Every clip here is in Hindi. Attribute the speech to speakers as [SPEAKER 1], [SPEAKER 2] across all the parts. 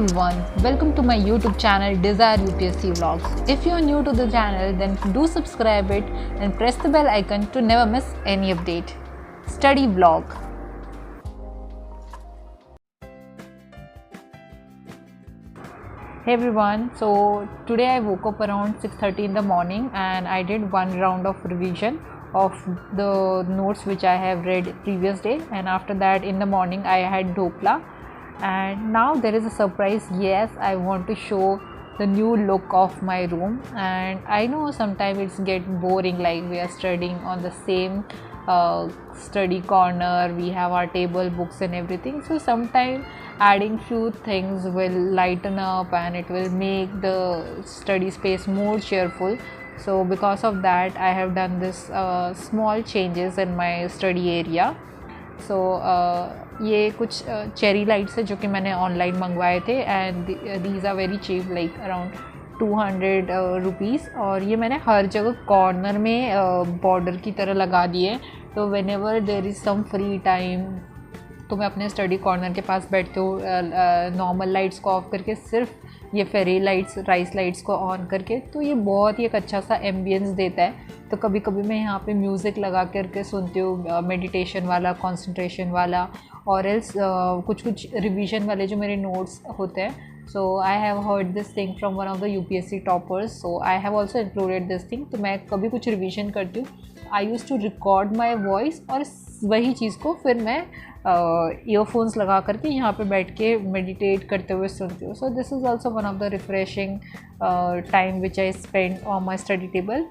[SPEAKER 1] everyone, welcome to my YouTube channel Desire UPSC Vlogs. If you are new to the channel, then do subscribe it and press the bell icon to never miss any update. Study vlog. Hey everyone, so today I woke up around 6:30 in the morning and I did one round of revision of the notes which I have read previous day, and after that in the morning I had dhokla. And now there is a surprise. Yes, I want to show the new look of my room, and I know sometimes it's get boring, like we are studying on the same study corner, we have our table, books and everything. So sometimes adding few things will lighten up and it will make the study space more cheerful. So because of that I have done this small changes in my study area. सो ये कुछ चेरी लाइट्स है जो कि मैंने ऑनलाइन मंगवाए थे, and these are very cheap, like around 200 rupees, और ये मैंने हर जगह कॉर्नर में बॉर्डर की तरह लगा दिए। तो whenever there is some free time तो मैं अपने स्टडी कॉर्नर के पास बैठती हूँ, नॉर्मल लाइट्स को ऑफ करके सिर्फ ये फेरी लाइट्स, राइस लाइट्स को ऑन करके। तो ये बहुत ही एक अच्छा सा एम्बियंस देता है। तो कभी कभी मैं यहाँ पे म्यूज़िक लगा करके सुनती हूँ, मेडिटेशन वाला, कंसंट्रेशन वाला, और एल्स कुछ कुछ रिवीजन वाले जो मेरे नोट्स होते हैं। So I have heard this thing from one of the UPSC toppers, so I have also included this thing. तो मैं कभी कुछ रिवीजन करती हूँ, I use to record my voice, और वही चीज़ को फिर मैं ईयरफोन्स लगा करके यहाँ पे बैठ के मेडिटेट करते हुए सुनती हूँ। So this is also one of the refreshing time which I spend on my study table.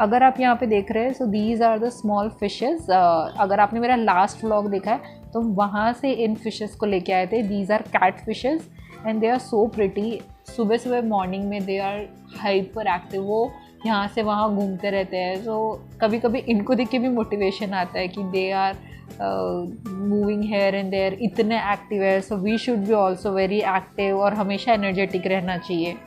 [SPEAKER 1] अगर आप यहाँ पे देख रहे हैं, so these are the small fishes. अगर आपने मेरा लास्ट व्लॉग देखा है तो वहाँ से इन फिशेस को लेके आए थे। These are cat fishes and they are so pretty. सुबह सुबह मॉर्निंग में दे आर हाइपर एक्टिव, वो यहाँ से वहाँ घूमते रहते हैं। सो कभी कभी इनको देख के भी मोटिवेशन आता है कि they are moving here and there, इतने एक्टिव है। So we should be also very active और हमेशा एनर्जेटिक रहना चाहिए।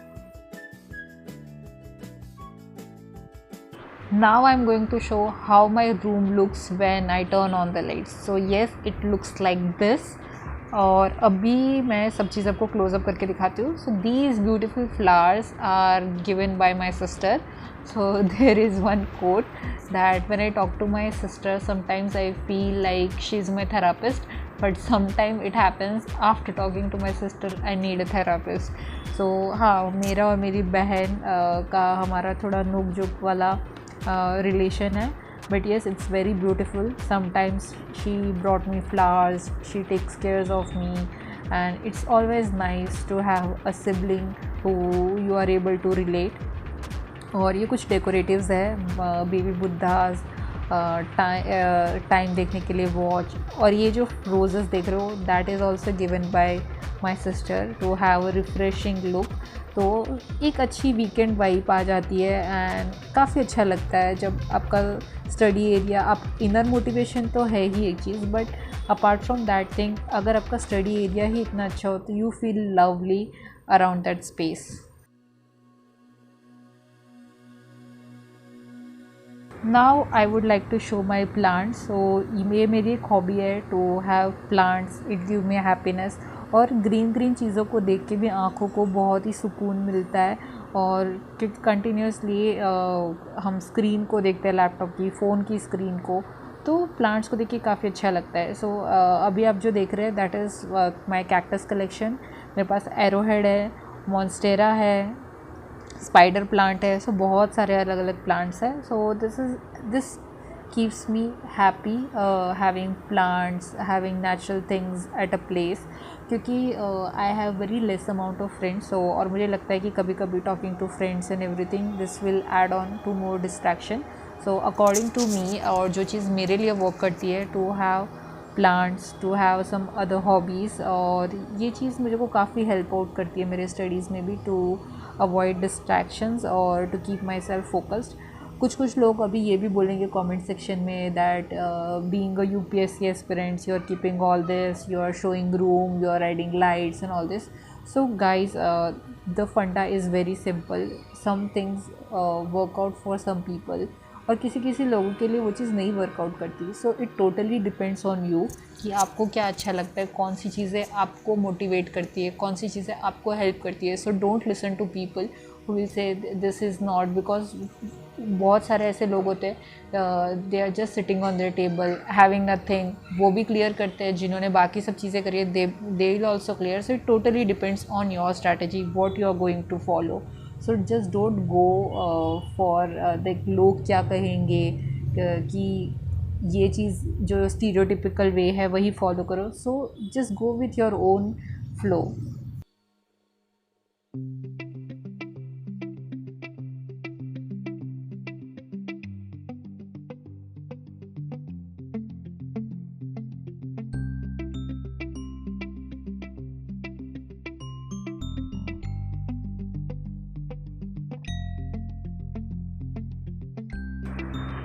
[SPEAKER 1] Now I'm going to show how my room looks when I turn on the lights. So yes, it looks like this. और अभी मैं सब चीज़ आपको क्लोज़अप करके दिखाती हूँ। So these beautiful flowers are given by my sister. So there is one quote that when I talk to my sister, sometimes I feel like she's my therapist, but sometimes it happens after talking to my sister I need a therapist. So हाँ, मेरा और मेरी बहन का हमारा थोड़ा नोक झोंक वाला relation है, but yes, it's very beautiful. Sometimes she brought me flowers, she takes care of me, and it's always nice to have a sibling who you are able to relate. और ये कुछ डेकोरेटिव्स है, बेबी बुद्धास, टाइम देखने के लिए वॉच, और ये जो रोजेस देख रहे हो that is also given by my sister to have a refreshing look. तो एक अच्छी वीकेंड वाइब आ जाती है एंड काफ़ी अच्छा लगता है जब आपका स्टडी एरिया, आप इनर मोटिवेशन तो है ही एक चीज़, but apart from that thing अगर आपका स्टडी एरिया ही इतना अच्छा हो तो you feel lovely around that space. Now I would like to show my plants. So ये मेरी एक हॉबी है to have plants, it give me happiness. और ग्रीन ग्रीन चीज़ों को देख के भी आँखों को बहुत ही सुकून मिलता है। और क्योंकि कंटिन्यूसली हम स्क्रीन को देखते हैं, लैपटॉप की, फ़ोन की स्क्रीन को, तो प्लांट्स को देख के काफ़ी अच्छा लगता है। सो अभी आप जो देख रहे हैं that is my cactus collection. मेरे पास एरोहेड है, मॉन्स्टेरा है, स्पाइडर प्लांट है। सो बहुत सारे अलग अलग प्लांट्स हैं। So this keeps me happy having plants, having natural things at a place, क्योंकि I have very less amount of friends. So और मुझे लगता है कि कभी कभी talking to friends and everything this will add on to more distraction. So according to me, और जो चीज़ मेरे लिए work करती है to have plants, to have some other hobbies, और ये चीज़ मुझे को काफ़ी help out करती है मेरे studies में भी, to avoid distractions और to keep myself focused. कुछ लोग अभी ये भी बोलेंगे कमेंट सेक्शन में that being a UPSC aspirants you are keeping all this, you are showing room, you are adding lights and all this. So guys, the funda is very simple. Some things work out for some people, और किसी किसी लोगों के लिए वो चीज़ नहीं वर्कआउट करती। सो it totally depends on you कि आपको क्या अच्छा लगता है, कौन सी चीज़ें आपको मोटिवेट करती है, कौन सी चीज़ें आपको हेल्प करती है। So don't listen to people who will say this is not, because बहुत सारे ऐसे लोग होते हैं they are just sitting on their table having nothing, वो भी क्लियर करते हैं जिन्होंने बाकी सब चीज़ें करी है, they will also clear. So it totally depends on your strategy what you are going to follow. So just don't go for like लोग क्या कहेंगे कि ये चीज़ जो स्टीरियोटिपिकल वे है वही फॉलो करो। So just go with your own flow.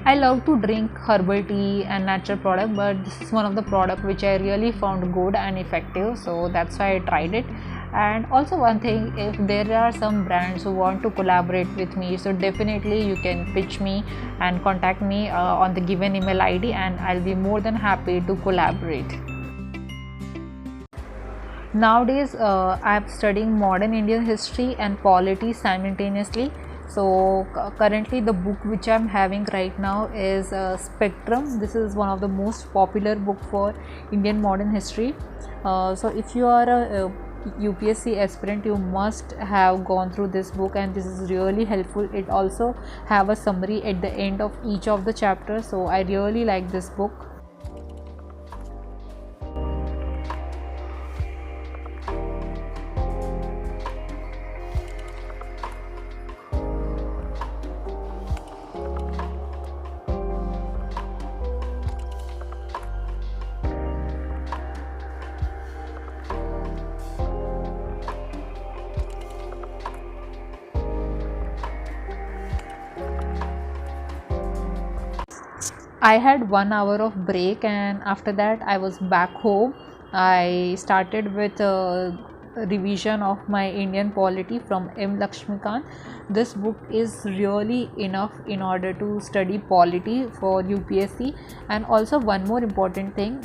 [SPEAKER 1] I love to drink herbal tea and natural product, but this is one of the product which I really found good and effective, so that's why I tried it. And also one thing, if there are some brands who want to collaborate with me, so definitely you can pitch me and contact me on the given email ID, and I'll be more than happy to collaborate. Nowadays I'm studying modern Indian history and polity simultaneously. So currently the book which I'm having right now is Spectrum. This is one of the most popular book for Indian modern history. So if you are a UPSC aspirant, you must have gone through this book, and this is really helpful. It also have a summary at the end of each of the chapters, so I really like this book. I had 1 hour of break, and after that I was back home. I started with a revision of my Indian polity from M. Lakshmikant. This book is really enough in order to study polity for UPSC. And also one more important thing,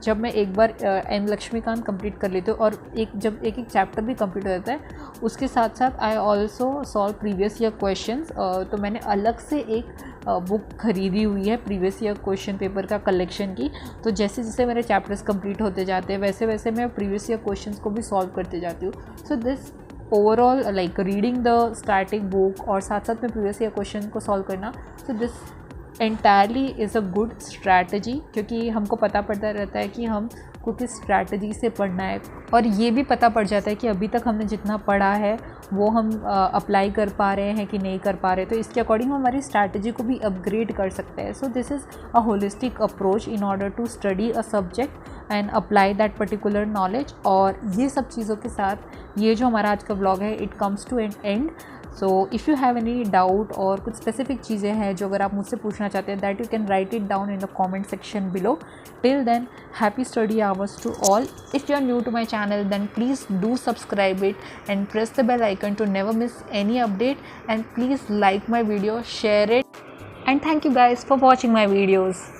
[SPEAKER 1] जब मैं एक बार M. Lakshmikant कंप्लीट कर लेती हूँ और जब एक एक चैप्टर भी कंप्लीट हो जाता है, उसके साथ साथ I also solve previous year questions. तो मैंने अलग से एक बुक खरीदी हुई है प्रीवियस ईयर क्वेश्चन पेपर का कलेक्शन की। तो जैसे जैसे मेरे चैप्टर्स कंप्लीट होते जाते हैं, वैसे वैसे मैं प्रीवियस ईयर क्वेश्चंस को भी सॉल्व करते जाती हूँ। So this overall like reading the static book और साथ साथ में प्रीवियस ईयर क्वेश्चन को सॉल्व करना, so this entirely is a good strategy, क्योंकि हमको पता पड़ता रहता है कि हम को किस स्ट्रैटेजी से पढ़ना है, और ये भी पता पड़ जाता है कि अभी तक हमने जितना पढ़ा है वो हम अप्लाई कर पा रहे हैं कि नहीं कर पा रहे। तो इसके अकॉर्डिंग हम हमारी स्ट्रैटेजी को भी अपग्रेड कर सकते हैं। So this is a holistic approach in order to study a subject and apply that particular knowledge. और ये सब चीज़ों के साथ ये जो हमारा आज का व्लॉग है, it comes to an end. So if you have any doubt और कुछ स्पेसिफिक चीज़ें हैं जो अगर आप मुझसे पूछना चाहते हैं, that you can write it down in the comment section below. Till then, happy study hours to all. If you are new to my channel, then please do subscribe it and press the bell icon to never miss any update, and please like my video, share it, and thank you guys for watching my videos.